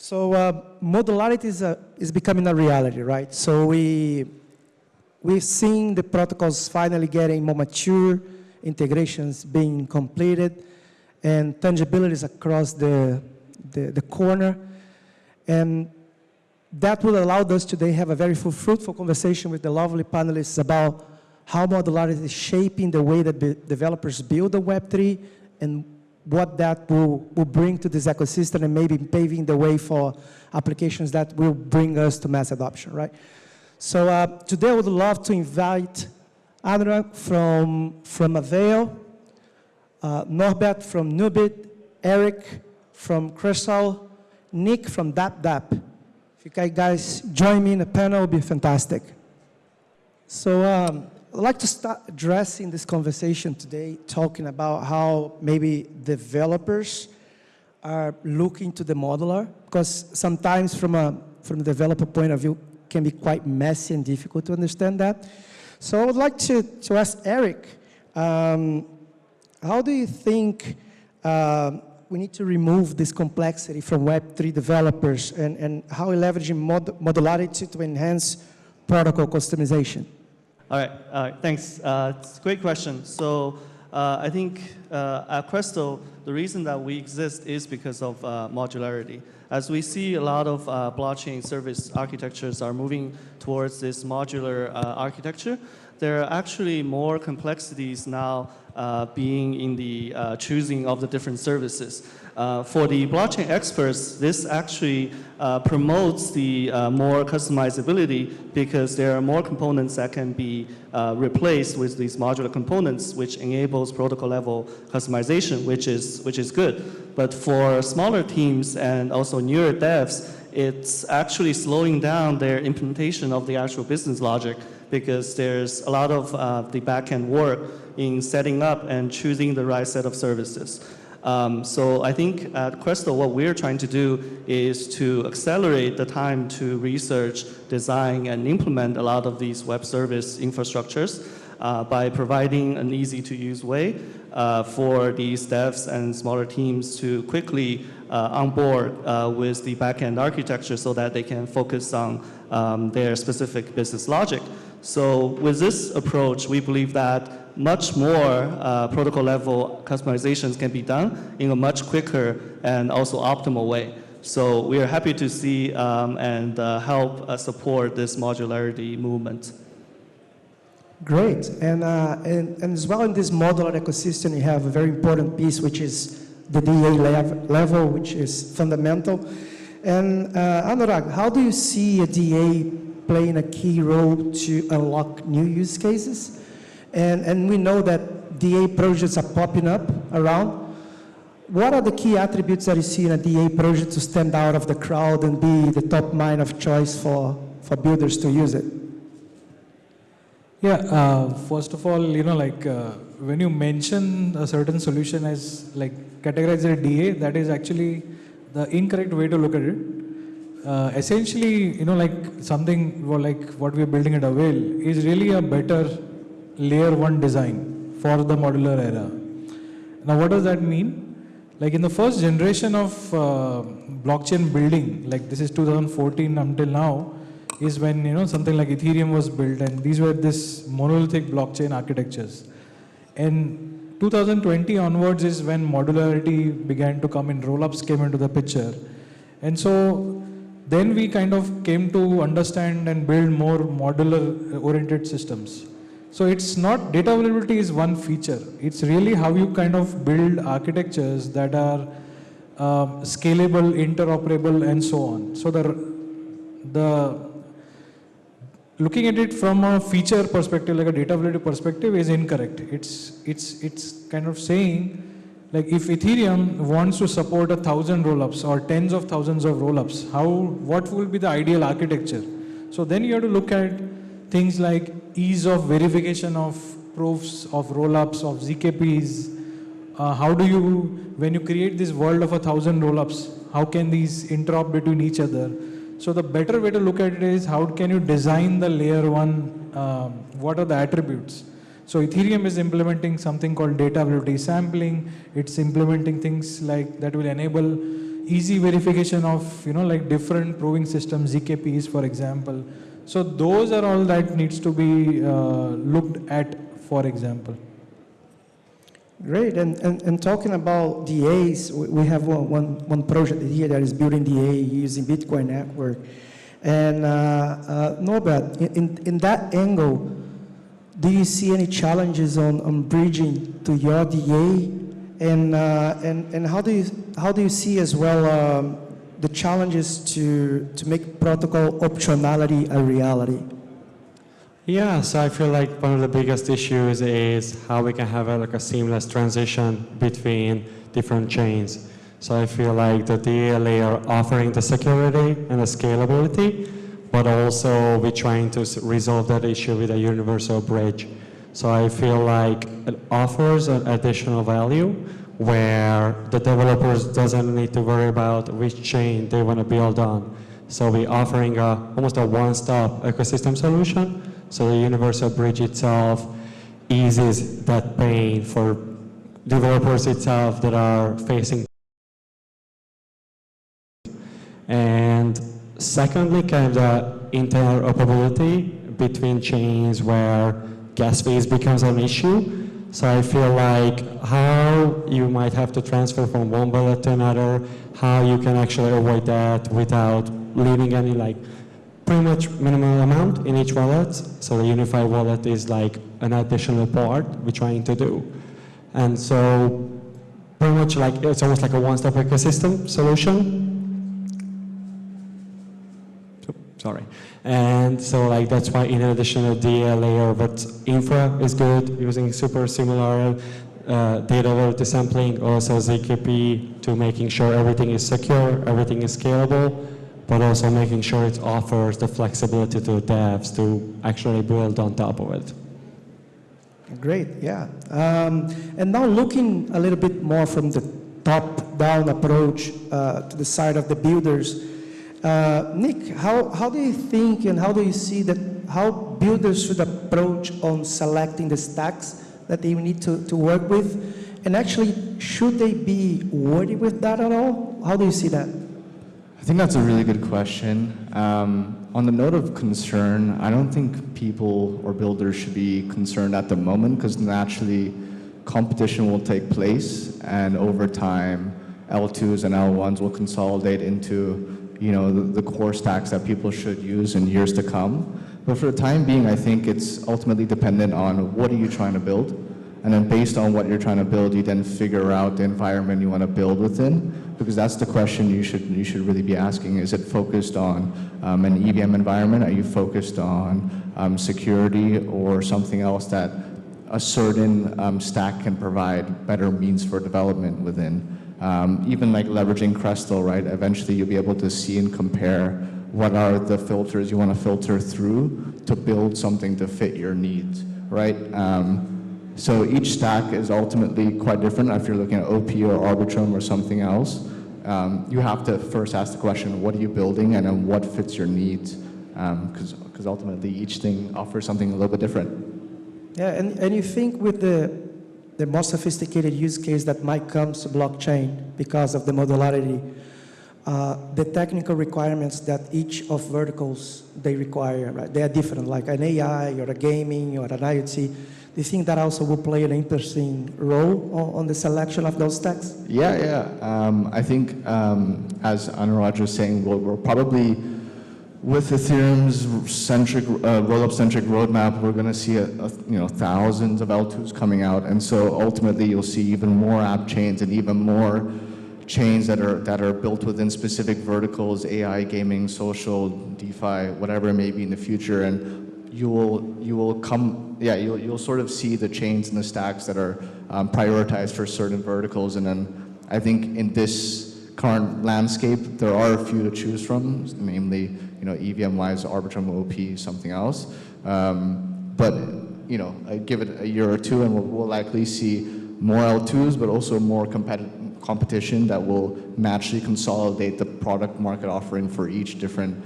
So modularity is becoming a reality, right? So we're seeing the protocols finally getting more mature, integrations being completed, and tangibilities across the corner. And that will allow us today have a very fruitful conversation with the lovely panelists about how modularity is shaping the way that developers build the Web3 and what that will bring to this ecosystem and maybe paving the way for applications that will bring us to mass adoption, right? So today I would love to invite Anurag from Avail, Norbert from Nubit, Eric from Crestal, Nick from DapDap. If you guys join me in the panel, it would be fantastic. So I'd like to start addressing this conversation today, talking about how maybe developers are looking to the modular, because sometimes from a developer point of view, can be quite messy and difficult to understand that. So I would like to ask Eric, how do you think we need to remove this complexity from Web3 developers and how we're leveraging modularity to enhance protocol customization? All right, thanks. It's a great question. So I think at Crestal, the reason that we exist is because of modularity. As we see a lot of blockchain service architectures are moving towards this modular architecture, there are actually more complexities now being in the choosing of the different services. For the blockchain experts, this actually promotes the more customizability because there are more components that can be replaced with these modular components, which enables protocol level customization, which is good. But for smaller teams and also newer devs, it's actually slowing down their implementation of the actual business logic because there's a lot of the back-end work in setting up and choosing the right set of services. So I think at Crestal, what we're trying to do is to accelerate the time to research, design, and implement a lot of these web service infrastructures by providing an easy-to-use way for these devs and smaller teams to quickly onboard with the back-end architecture so that they can focus on their specific business logic. So with this approach, we believe that much more protocol level customizations can be done in a much quicker and also optimal way. So we are happy to see and help support this modularity movement. Great, and as well in this modular ecosystem, you have a very important piece, which is the DA level, which is fundamental. And Anurag, how do you see a DA playing a key role to unlock new use cases? And we know that DA projects are popping up around. What are the key attributes that you see in a DA project to stand out of the crowd and be the top mind of choice for builders to use it? Yeah, first of all, when you mention a certain solution as categorized as a DA, that is actually the incorrect way to look at it. Essentially, something like what we are building at Avail is really a better layer 1 design for the modular era. Now, what does that mean? Like in the first generation of blockchain building, like this is 2014 until now, is when something like Ethereum was built, and these were this monolithic blockchain architectures. And 2020 onwards is when modularity began to come in, roll-ups came into the picture. And so then we kind of came to understand and build more modular oriented systems. So it's not, data availability is one feature. It's really how you kind of build architectures that are scalable, interoperable, and so on. So looking at it from a feature perspective, like a data availability perspective, is incorrect. It's kind of saying, like if Ethereum wants to support 1,000 rollups or tens of thousands of rollups, what will be the ideal architecture? So then you have to look at things like ease of verification of proofs, of rollups, of ZKPs. How do you, when you create this world of 1,000 rollups, how can these interop between each other? So the better way to look at it is how can you design the layer 1, what are the attributes? So Ethereum is implementing something called data availability sampling. It's implementing things like that will enable easy verification of, like different proving systems, ZKPs, for example. So those are all that needs to be looked at, for example. Great, and talking about DAs, we have one project here that is building DA using Bitcoin network. And Norbert, in that angle, do you see any challenges on bridging to your DA? And how do you see as well the challenges to make protocol optionality a reality? Yeah, so I feel like one of the biggest issues is how we can have a seamless transition between different chains. So I feel like the DA layer offering the security and the scalability, but also we're trying to resolve that issue with a universal bridge. So I feel like it offers an additional value where the developers doesn't need to worry about which chain they want to build on. So we're offering almost a one-stop ecosystem solution. So the universal bridge itself eases that pain for developers itself that are facing. And secondly, kind of the interoperability between chains where gas fees becomes an issue. So I feel like how you might have to transfer from one wallet to another, how you can actually avoid that without leaving any pretty much minimal amount in each wallet. So the unified wallet is like an additional part we're trying to do. And so pretty much it's almost like a one-stop ecosystem solution. Sorry. And so that's why in addition to DA layer, but infra is good, using super similar data availability sampling, also ZKP to making sure everything is secure, everything is scalable, but also making sure it offers the flexibility to devs to actually build on top of it. Great, yeah. And now looking a little bit more from the top-down approach to the side of the builders, Nick, how do you think and how do you see that how builders should approach on selecting the stacks that they need to work with? And actually, should they be worried with that at all? How do you see that? I think that's a really good question. On the note of concern, I don't think people or builders should be concerned at the moment because naturally competition will take place and over time L2s and L1s will consolidate into the core stacks that people should use in years to come. But for the time being, I think it's ultimately dependent on what are you trying to build. And then based on what you're trying to build, you then figure out the environment you want to build within. Because that's the question you should really be asking. Is it focused on an EVM environment? Are you focused on security or something else that a certain stack can provide better means for development within? Even leveraging Crestal, right? Eventually you'll be able to see and compare what are the filters you want to filter through to build something to fit your needs, right? So each stack is ultimately quite different. If you're looking at OP or Arbitrum or something else, you have to first ask the question, what are you building and then what fits your needs? Because ultimately each thing offers something a little bit different. Yeah, and you think with the more sophisticated use case that might come to blockchain because of the modularity, the technical requirements that each of verticals they require, right? They are different, like an AI or a gaming or an IoT. Do you think that also will play an interesting role on the selection of those stacks? Yeah. I think, as Anurag was saying, we're probably, with Ethereum's rollup-centric roadmap, we're going to see thousands of L2s coming out, and so ultimately you'll see even more app chains and even more chains that are built within specific verticals, AI, gaming, social, DeFi, whatever it may be in the future, and you'll sort of see the chains and the stacks that are prioritized for certain verticals, and then I think in this current landscape there are a few to choose from, namely EVM-wise, Arbitrum, OP, something else. But I give it a year or two, and we'll likely see more L2s, but also more competition that will naturally consolidate the product market offering for each different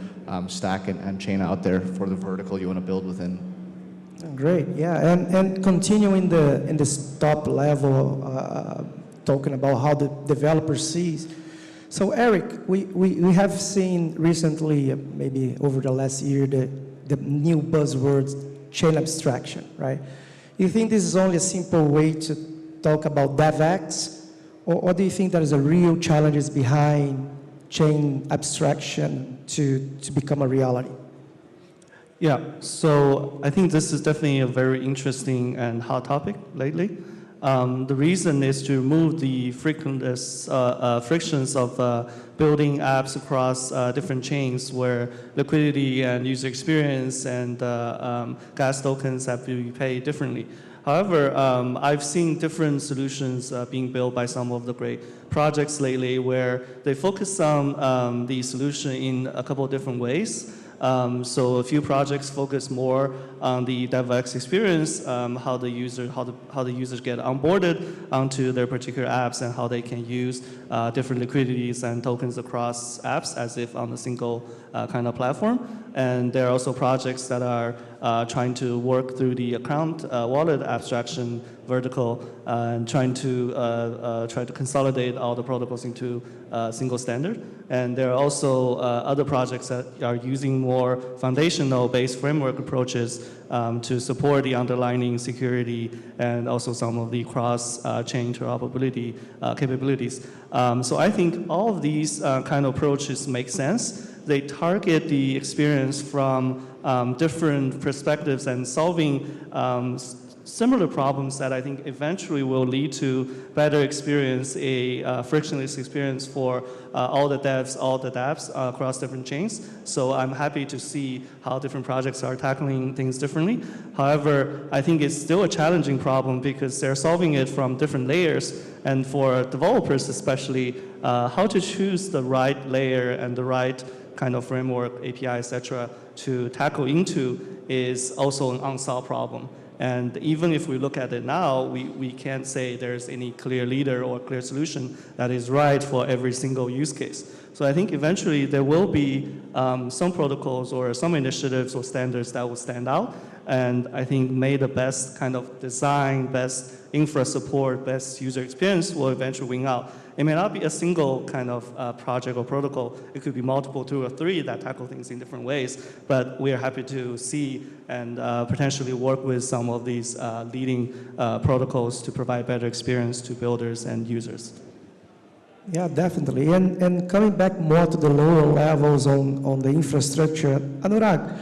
stack and chain out there for the vertical you want to build within. Great, yeah, and continuing in this top level, talking about how the developer sees. So Eric, we have seen recently, maybe over the last year, the new buzzwords, chain abstraction, right? You think this is only a simple way to talk about DevX, or do you think there is a real challenges behind chain abstraction to become a reality? Yeah, so I think this is definitely a very interesting and hot topic lately. The reason is to remove the frictions of building apps across different chains where liquidity and user experience and gas tokens have to be paid differently. However, I've seen different solutions being built by some of the great projects lately where they focus on the solution in a couple of different ways. So a few projects focus more on the DevX experience, how the users get onboarded onto their particular apps and how they can use different liquidities and tokens across apps as if on a single kind of platform. And there are also projects that are trying to work through the account wallet abstraction vertical and trying to consolidate all the protocols into a single standard. And there are also other projects that are using more foundational-based framework approaches to support the underlying security and also some of the cross-chain interoperability capabilities. So I think all of these kind of approaches make sense. They target the experience from different perspectives and solving similar problems that I think eventually will lead to better experience, a frictionless experience for all the devs, all the dApps across different chains. So I'm happy to see how different projects are tackling things differently. However, I think it's still a challenging problem because they're solving it from different layers. And for developers especially, how to choose the right layer and the right kind of framework, API, etc., to tackle into is also an unsolved problem. And even if we look at it now, we can't say there's any clear leader or clear solution that is right for every single use case. So I think eventually there will be some protocols or some initiatives or standards that will stand out. And I think may the best kind of design, best infra support, best user experience will eventually win out. It may not be a single kind of project or protocol. It could be multiple, 2 or 3 that tackle things in different ways. But we are happy to see and potentially work with some of these leading protocols to provide better experience to builders and users. Yeah, definitely. And coming back more to the lower levels on the infrastructure, Anurag,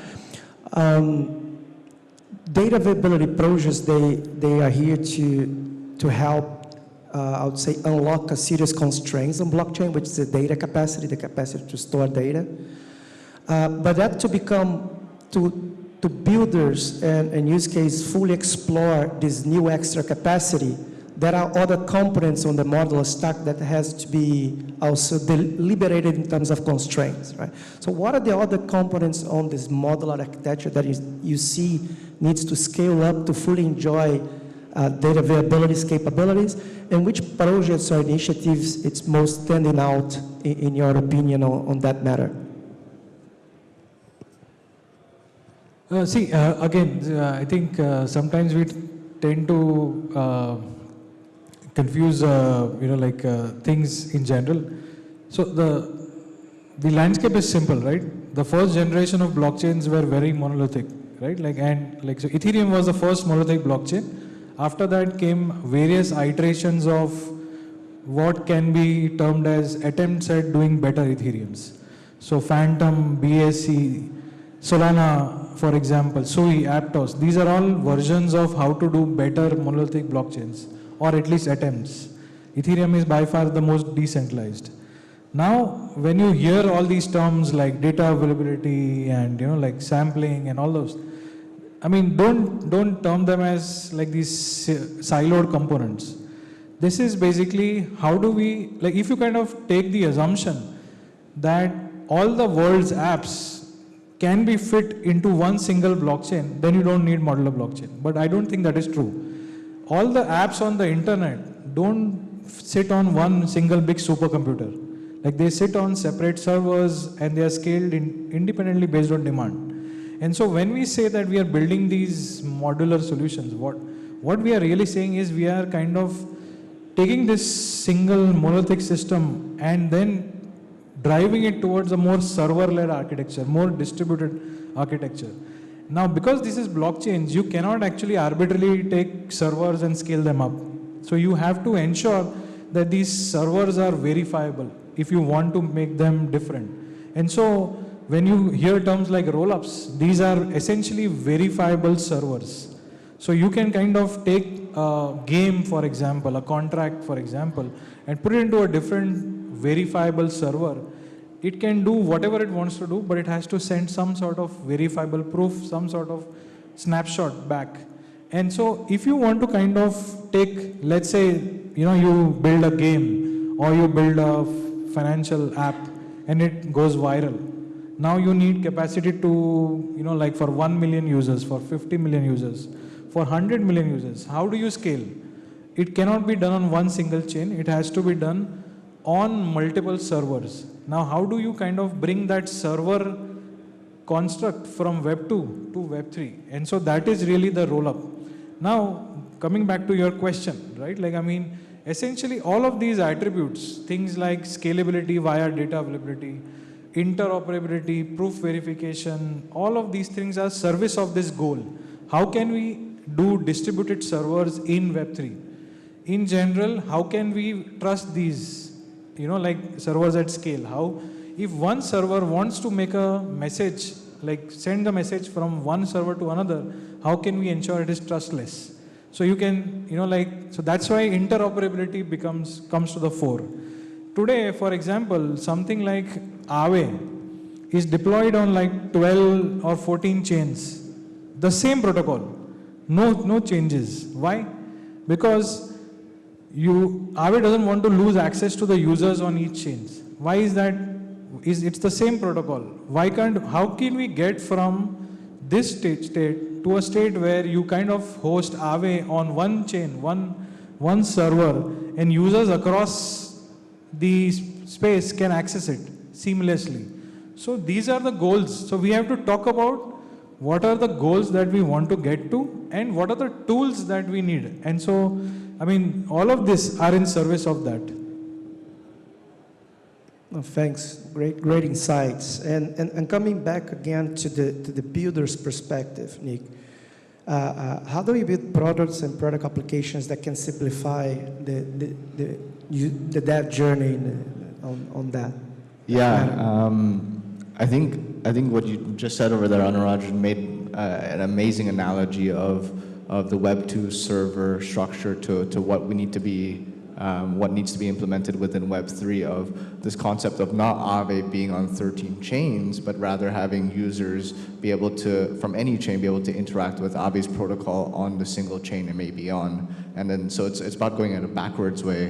data availability projects, they are here to help, I would say, unlock a serious constraints on blockchain, which is the data capacity, the capacity to store data. But that to become, to builders and in use case fully explore this new extra capacity, there are other components on the modular stack that has to be also deliberated in terms of constraints, right? So what are the other components on this modular architecture that you see needs to scale up to fully enjoy data availability capabilities, and which projects or initiatives it's most standing out in your opinion on that matter? Again, I think sometimes we tend to confuse, things in general. So the landscape is simple, right? The first generation of blockchains were very monolithic, right? So Ethereum was the first monolithic blockchain. After that came various iterations of what can be termed as attempts at doing better Ethereums. So Phantom, BSC, Solana, for example, Sui, Aptos, these are all versions of how to do better monolithic blockchains, or at least attempts. Ethereum is by far the most decentralized. Now, when you hear all these terms like data availability and like sampling and all those, I mean, don't term them as like these siloed components. This is basically how do we, like if you kind of take the assumption that all the world's apps can be fit into one single blockchain, then you don't need modular blockchain. But I don't think that is true. All the apps on the internet don't sit on one single big supercomputer. Like they sit on separate servers and they are scaled independently based on demand. And so when we say that we are building these modular solutions, what we are really saying is we are kind of taking this single monolithic system and then driving it towards a more server-led architecture, more distributed architecture. Now, because this is blockchains, you cannot actually arbitrarily take servers and scale them up. So you have to ensure that these servers are verifiable if you want to make them different. And so when you hear terms like roll-ups, these are essentially verifiable servers. So you can kind of take a game, for example, a contract, for example, and put it into a different verifiable server. It can do whatever it wants to do, but it has to send some sort of verifiable proof, some sort of snapshot back. And so if you want to kind of take, let's say, you build a game or you build a financial app and it goes viral. Now you need capacity to, like for 1 million users, for 50 million users, for 100 million users. How do you scale? It cannot be done on one single chain. It has to be done on multiple servers. Now, how do you kind of bring that server construct from Web 2 to Web 3? And so that is really the roll-up. Now, coming back to your question, right? Essentially all of these attributes, things like scalability via data availability, interoperability, proof verification, all of these things are service of this goal. How can we do distributed servers in Web 3? In general, how can we trust these, like servers at scale? How, if one server wants to make a message, like send the message from one server to another, how can we ensure it is trustless? So you can, so that's why interoperability comes to the fore. Today, for example, something like Avail is deployed on like 12 or 14 chains. The same protocol, no changes. Why? Because Avail doesn't want to lose access to the users on each chain. Why is that? It's the same protocol. How can we get from this state to a state where you kind of host Avail on one chain, one server, and users across the space can access it seamlessly? So these are the goals. So we have to talk about what are the goals that we want to get to and what are the tools that we need. And so, all of this are in service of that. Oh, thanks. Great insights. And coming back again to the builder's perspective, Nick, how do we build products and product applications that can simplify the dev journey on that? Yeah, I think what you just said over there, Anurag, made an amazing analogy of the Web 2 server structure to what we need to be. What needs to be implemented within Web 3 of this concept of not Aave being on 13 chains, but rather having users be able to, from any chain, be able to interact with Aave's protocol on the single chain it may be on. And then, so it's about going in a backwards way,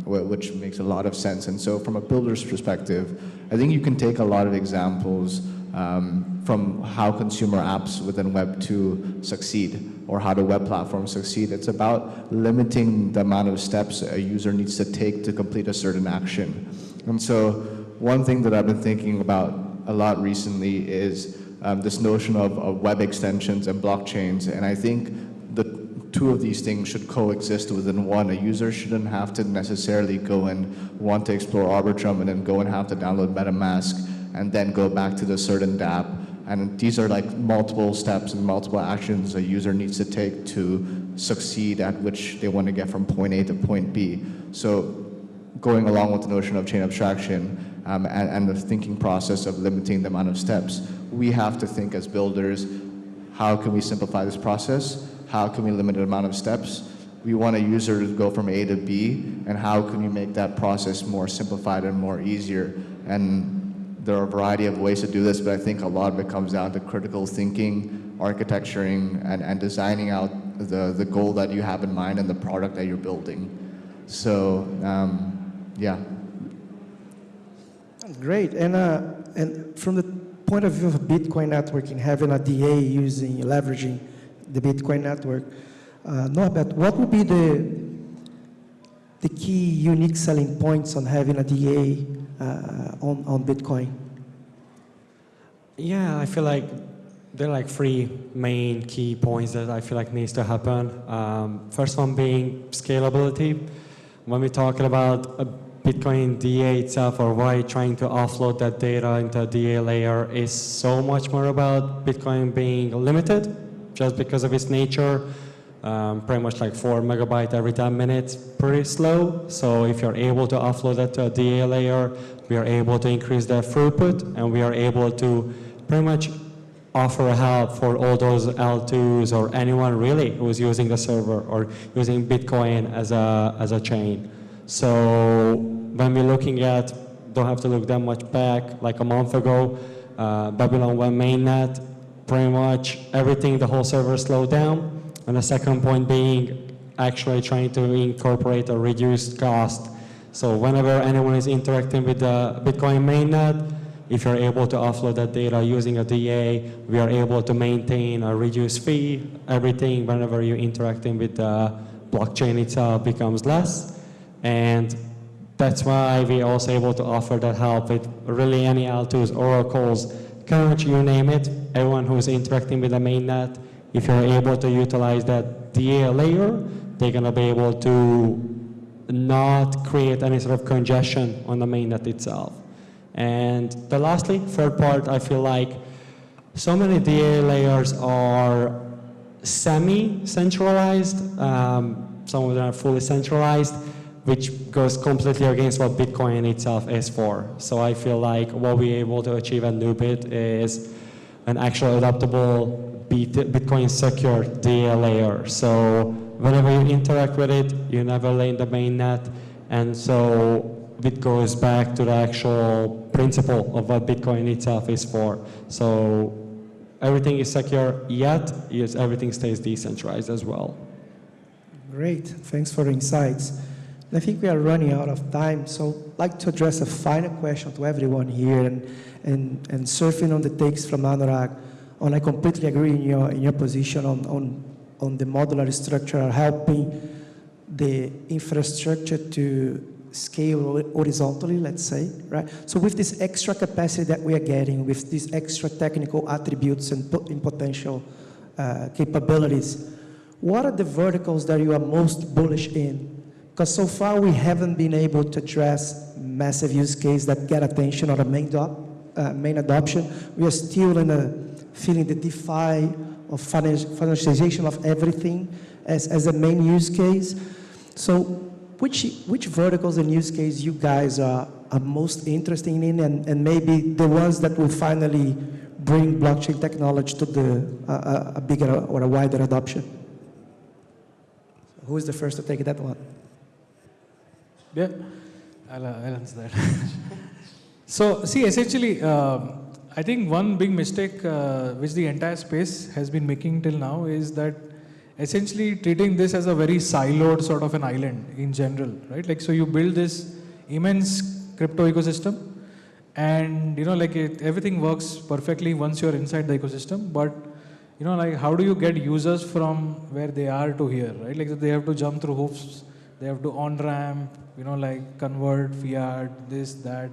which makes a lot of sense. And so from a builder's perspective, I think you can take a lot of examples from how consumer apps within Web 2 succeed, or how the web platforms succeed. It's about limiting the amount of steps a user needs to take to complete a certain action. And so one thing that I've been thinking about a lot recently is this notion of web extensions and blockchains. And I think the two of these things should coexist within one. A user shouldn't have to necessarily go and want to explore Arbitrum and then go and have to download MetaMask and then go back to the certain dApp. And these are like multiple steps and multiple actions a user needs to take to succeed at which they want to get from point A to point B. So going along with the notion of chain abstraction and the thinking process of limiting the amount of steps, we have to think as builders, how can we simplify this process? How can we limit the amount of steps? We want a user to go from A to B, and how can we make that process more simplified and more easier? And there are a variety of ways to do this, but I think a lot of it comes down to critical thinking, architecturing, and designing out the goal that you have in mind and the product that you're building. So, yeah. Great. And from the point of view of Bitcoin networking, having a DA leveraging the Bitcoin network, Norbert, what would be the key unique selling points on having a DA on Bitcoin? Yeah, I feel like there are like three main key points that I feel like needs to happen. First one being scalability. When we're talking about Bitcoin DA itself, or why trying to offload that data into a DA layer, is so much more about Bitcoin being limited just because of its nature. Pretty much like 4 megabytes every 10 minutes, pretty slow. So if you're able to offload that to a DA layer, we are able to increase the throughput, and we are able to pretty much offer help for all those L2s or anyone really who is using the server or using Bitcoin as a chain. So when we're looking at, don't have to look that much back, like a month ago, Babylon went mainnet, pretty much everything, the whole server slowed down. And the second point being actually trying to incorporate a reduced cost. So whenever anyone is interacting with the Bitcoin mainnet, if you're able to offload that data using a DA, we are able to maintain a reduced fee. Everything, whenever you're interacting with the blockchain itself, becomes less. And that's why we're also able to offer that help with really any L2s, oracles, current, you name it, everyone who's interacting with the mainnet. If you're able to utilize that DA layer, they're going to be able to not create any sort of congestion on the mainnet itself. And the lastly, third part, I feel like so many DA layers are semi-centralized. Some of them are fully centralized, which goes completely against what Bitcoin itself is for. So I feel like what we're able to achieve at Nubit is an actual adaptable Bitcoin secure DA layer. So whenever you interact with it, you never lay in the mainnet. And so it goes back to the actual principle of what Bitcoin itself is for. So everything is secure, yet yes, everything stays decentralized as well. Great, thanks for the insights. I think we are running out of time, so I'd like to address a final question to everyone here, and surfing on the takes from Anurag. And I completely agree in your position on the modular structure helping the infrastructure to scale horizontally, let's say, right? So with this extra capacity that we are getting, with these extra technical attributes and potential capabilities, what are the verticals that you are most bullish in? Because so far we haven't been able to address massive use cases that get attention or a main adoption. We are still feeling the DeFi of financialization of everything as a main use case. So which verticals and use cases you guys are most interested in, and maybe the ones that will finally bring blockchain technology to a bigger or a wider adoption? Who is the first to take that one? Yeah, I'll answer that. So see, essentially, I think one big mistake which the entire space has been making till now is that essentially treating this as a very siloed sort of an island in general, right? Like, so you build this immense crypto ecosystem, and everything works perfectly once you're inside the ecosystem, but how do you get users from where they are to here, right? Like, so they have to jump through hoops, they have to on-ramp, convert fiat, this, that,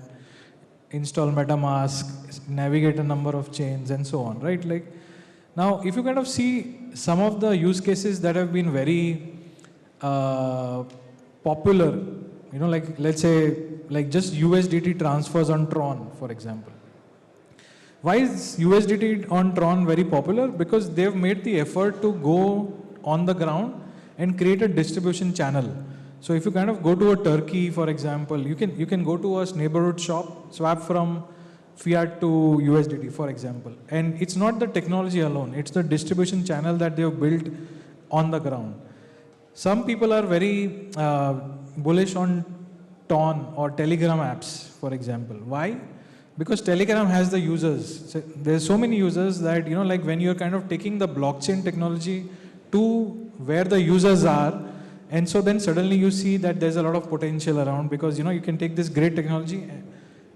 install MetaMask, navigate a number of chains, and so on, right? Like, now, if you kind of see some of the use cases that have been very popular, let's say, just USDT transfers on Tron, for example. Why is USDT on Tron very popular? Because they've made the effort to go on the ground and create a distribution channel. So if you kind of go to a Turkey, for example, you can go to a neighborhood shop, swap from fiat to USDT, for example. And it's not the technology alone, it's the distribution channel that they've built on the ground. Some people are very bullish on Ton or Telegram apps, for example. Why? Because Telegram has the users. So there's so many users that, when you're kind of taking the blockchain technology to where the users are, and so then suddenly you see that there's a lot of potential around, because you can take this great technology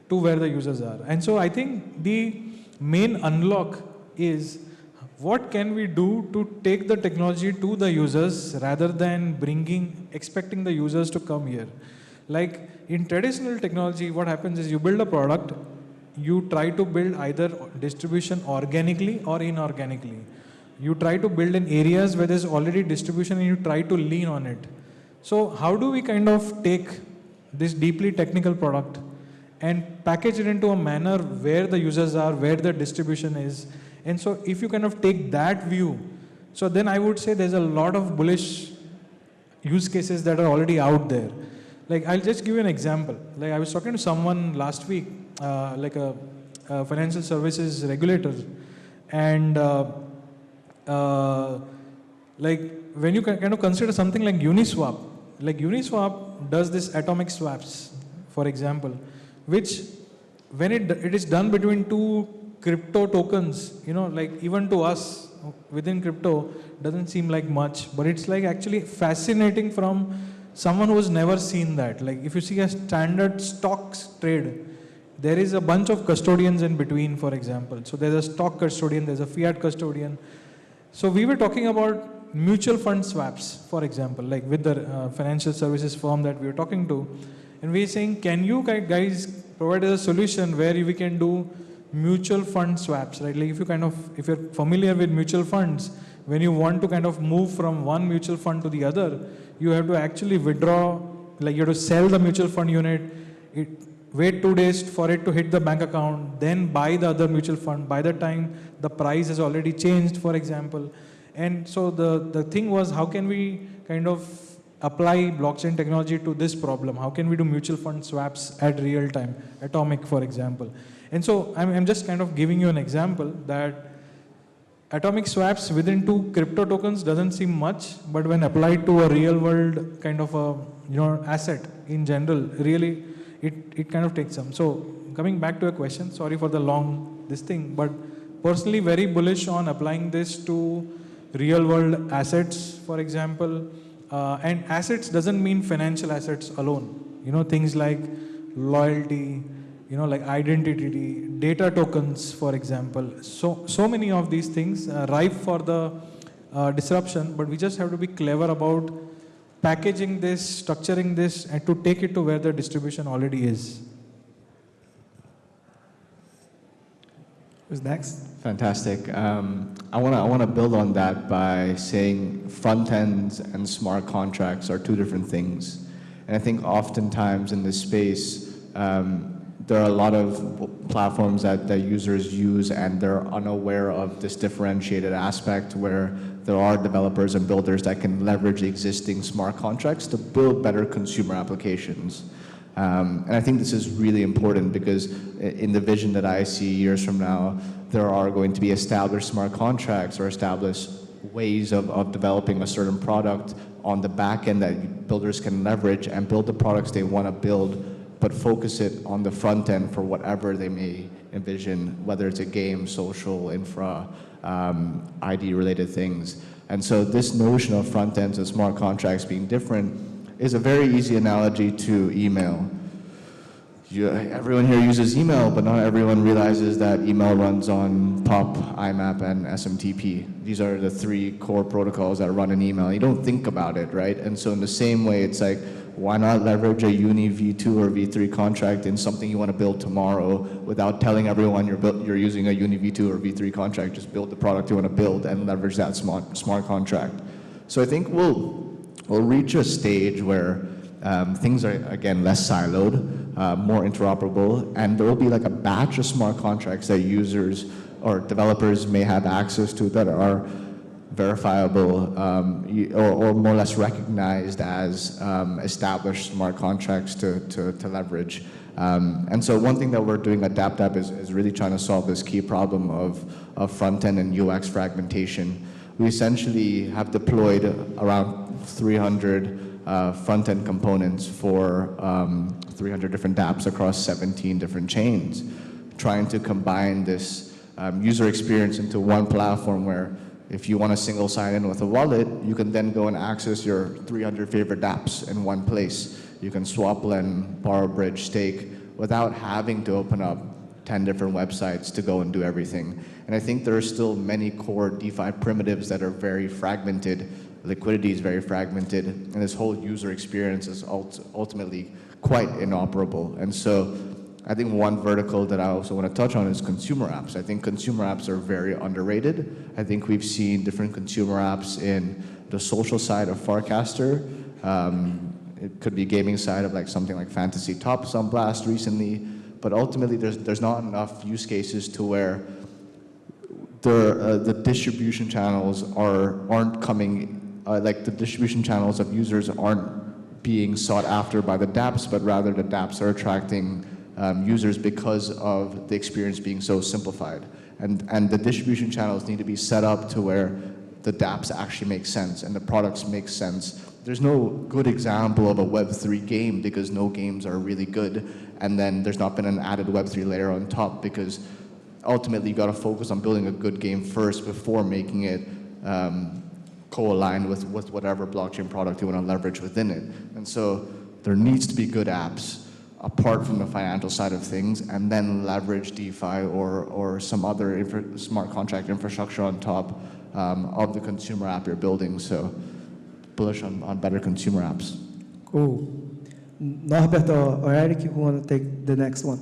to where the users are. And so I think the main unlock is what can we do to take the technology to the users rather than expecting the users to come here. Like in traditional technology, what happens is you build a product, you try to build either distribution organically or inorganically. You try to build in areas where there's already distribution and you try to lean on it. So how do we kind of take this deeply technical product and package it into a manner where the users are, where the distribution is. And so if you kind of take that view, so then I would say there's a lot of bullish use cases that are already out there. Like I'll just give you an example. Like I was talking to someone last week, like a financial services regulator, and like when you kind of consider something like Uniswap does this atomic swaps, for example, which when it is done between two crypto tokens, like even to us within crypto doesn't seem like much, but it's like actually fascinating from someone who has never seen that. Like if you see a standard stocks trade, there is a bunch of custodians in between, for example. So there's a stock custodian, there's a fiat custodian. So we were talking about mutual fund swaps, for example, like with the financial services firm that we were talking to. And we are saying, can you guys provide us a solution where we can do mutual fund swaps, right? Like if you're familiar with mutual funds, when you want to kind of move from one mutual fund to the other, you have to actually withdraw, like you have to sell the mutual fund unit, wait 2 days for it to hit the bank account, then buy the other mutual fund. By the time the price has already changed, for example. And so the thing was, how can we kind of apply blockchain technology to this problem? How can we do mutual fund swaps at real time, atomic, for example? And so I'm just kind of giving you an example that atomic swaps within two crypto tokens doesn't seem much, but when applied to a real world kind of a asset in general, really it kind of takes some. So coming back to a question, sorry for the long this thing, but personally very bullish on applying this to real world assets, for example. And assets doesn't mean financial assets alone. Things like loyalty, like identity, data tokens, for example. So many of these things ripe for the disruption, but we just have to be clever about packaging this, structuring this, and to take it to where the distribution already is. Who's next? Fantastic. I want to build on that by saying front ends and smart contracts are two different things. And I think oftentimes in this space, there are a lot of platforms that users use and they're unaware of this differentiated aspect where there are developers and builders that can leverage existing smart contracts to build better consumer applications. And I think this is really important because in the vision that I see years from now, there are going to be established smart contracts or established ways of developing a certain product on the back end that builders can leverage and build the products they want to build, but focus it on the front end for whatever they may envision, whether it's a game, social, infra, ID-related things. And so this notion of front ends and smart contracts being different is a very easy analogy to email. Everyone here uses email, but not everyone realizes that email runs on POP, IMAP, and SMTP. These are the three core protocols that run an email. You don't think about it, right? And so in the same way, it's like, why not leverage a Uni V2 or V3 contract in something you want to build tomorrow without telling everyone you're using a Uni V2 or V3 contract? Just build the product you want to build and leverage that smart contract. So I think we'll reach a stage where things are, again, less siloed, more interoperable, and there will be like a batch of smart contracts that users or developers may have access to that are verifiable or more or less recognized as established smart contracts to leverage. And so one thing that we're doing at DapDap is really trying to solve this key problem of front-end and UX fragmentation. We essentially have deployed around 300 front-end components for 300 different dApps across 17 different chains, trying to combine this user experience into one platform where if you want to single sign in with a wallet, you can then go and access your 300 favorite dApps in one place. You can swap, lend, borrow, bridge, stake without having to open up 10 different websites to go and do everything. And I think there are still many core DeFi primitives that are very fragmented. Liquidity is very fragmented, and this whole user experience is ultimately quite inoperable. And so I think one vertical that I also want to touch on is consumer apps. I think consumer apps are very underrated. I think we've seen different consumer apps in the social side of Farcaster, it could be gaming side of like something like Fantasy Top Sun Blast recently, but ultimately there's not enough use cases to where the distribution channels aren't coming, like the distribution channels of users aren't being sought after by the dApps, but rather the dApps are attracting users because of the experience being so simplified. And the distribution channels need to be set up to where the dApps actually make sense and the products make sense. There's no good example of a Web3 game because no games are really good, and then there's not been an added Web3 layer on top because ultimately you got to focus on building a good game first before making it co-aligned with whatever blockchain product you want to leverage within it. And so there needs to be good apps apart from the financial side of things, and then leverage DeFi or some other smart contract infrastructure on top of the consumer app you're building. So bullish on better consumer apps. Cool. Norbert or Eric, who want to take the next one?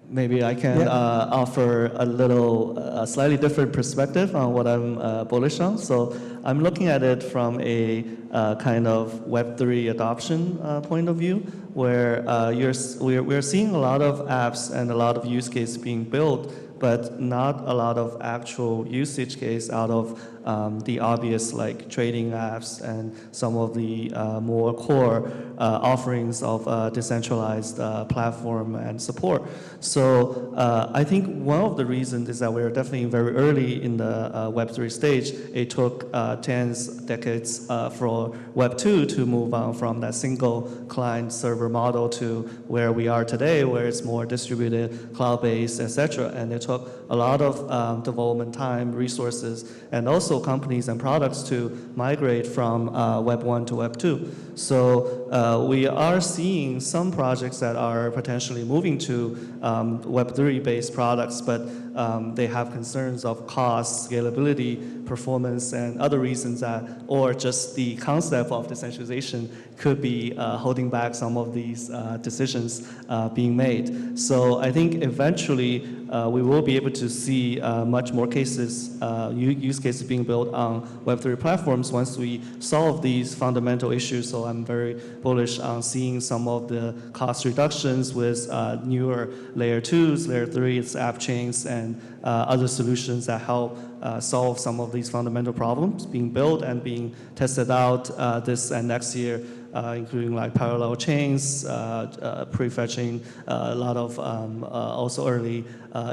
Maybe I can offer a slightly different perspective on what I'm bullish on. So I'm looking at it from a kind of Web3 adoption point of view, where we're seeing a lot of apps and a lot of use cases being built, but not a lot of actual usage case out of the obvious like trading apps and some of the more core offerings of decentralized platform and support. So I think one of the reasons is that we're definitely very early in the Web3 stage. It took decades for Web2 to move on from that single client server model to where we are today, where it's more distributed, cloud-based, etc. And it took a lot of development time, resources, and also companies and products to migrate from Web 1 to Web 2. So we are seeing some projects that are potentially moving to Web 3-based products, but they have concerns of cost, scalability, performance, and other reasons that, or just the concept of decentralization could be holding back some of these decisions being made. So I think eventually we will be able to see much more cases, use cases being built on Web3 platforms once we solve these fundamental issues. So I'm very bullish on seeing some of the cost reductions with newer layer 2s, layer 3s, app chains, and other solutions that help solve some of these fundamental problems being built and being tested out this and next year, including like parallel chains, prefetching, a lot of also early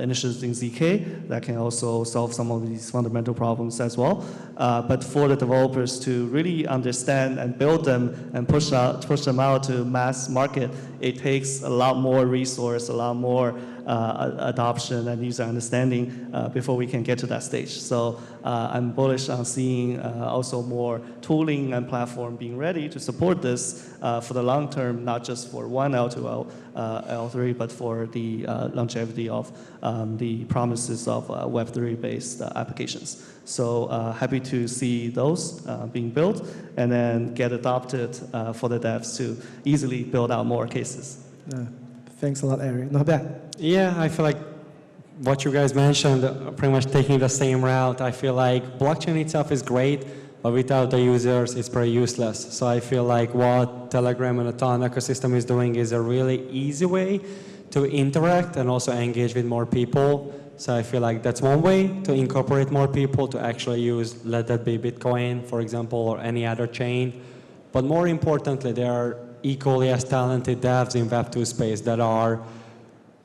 initiatives in ZK that can also solve some of these fundamental problems as well. But for the developers to really understand and build them and push them out to mass market, it takes a lot more resource, a lot more adoption and user understanding before we can get to that stage. So I'm bullish on seeing also more tooling and platform being ready to support this for the long term, not just for one L2, L3, but for the longevity of the promises of Web3-based applications. So happy to see those being built and then get adopted for the devs to easily build out more cases. Thanks a lot, Eric. Not bad. Yeah, I feel like what you guys mentioned, pretty much taking the same route. I feel like blockchain itself is great, but without the users, it's pretty useless. So I feel like what Telegram and the Ton ecosystem is doing is a really easy way to interact and also engage with more people. So I feel like that's one way to incorporate more people to actually use, let that be Bitcoin, for example, or any other chain. But more importantly, there are equally as talented devs in Web2 space that are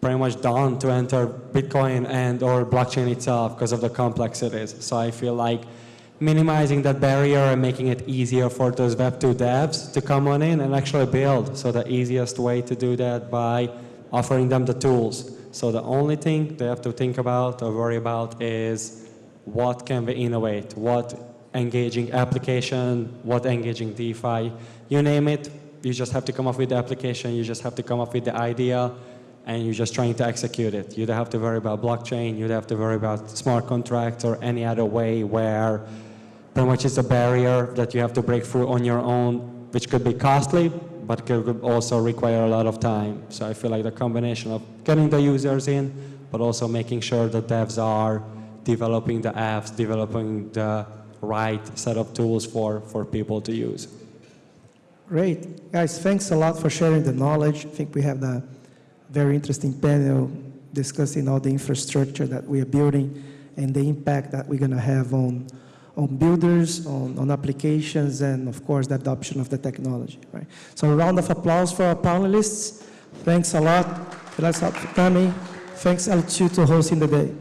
pretty much done to enter Bitcoin and or blockchain itself because of the complexities. So I feel like minimizing that barrier and making it easier for those Web2 devs to come on in and actually build. So the easiest way to do that by offering them the tools. So the only thing they have to think about or worry about is what can we innovate, what engaging application, what engaging DeFi, you name it. You just have to come up with the application, you just have to come up with the idea, and you're just trying to execute it. You don't have to worry about blockchain, you don't have to worry about smart contracts or any other way where pretty much it's a barrier that you have to break through on your own, which could be costly, but could also require a lot of time. So I feel like the combination of getting the users in, but also making sure that devs are developing the apps, developing the right set of tools for people to use. Great. Guys, thanks a lot for sharing the knowledge. I think we have a very interesting panel discussing all the infrastructure that we are building and the impact that we're going to have on builders, on applications, and of course the adoption of the technology. Right. So a round of applause for our panelists. Thanks a lot. Thanks L2 to hosting the day.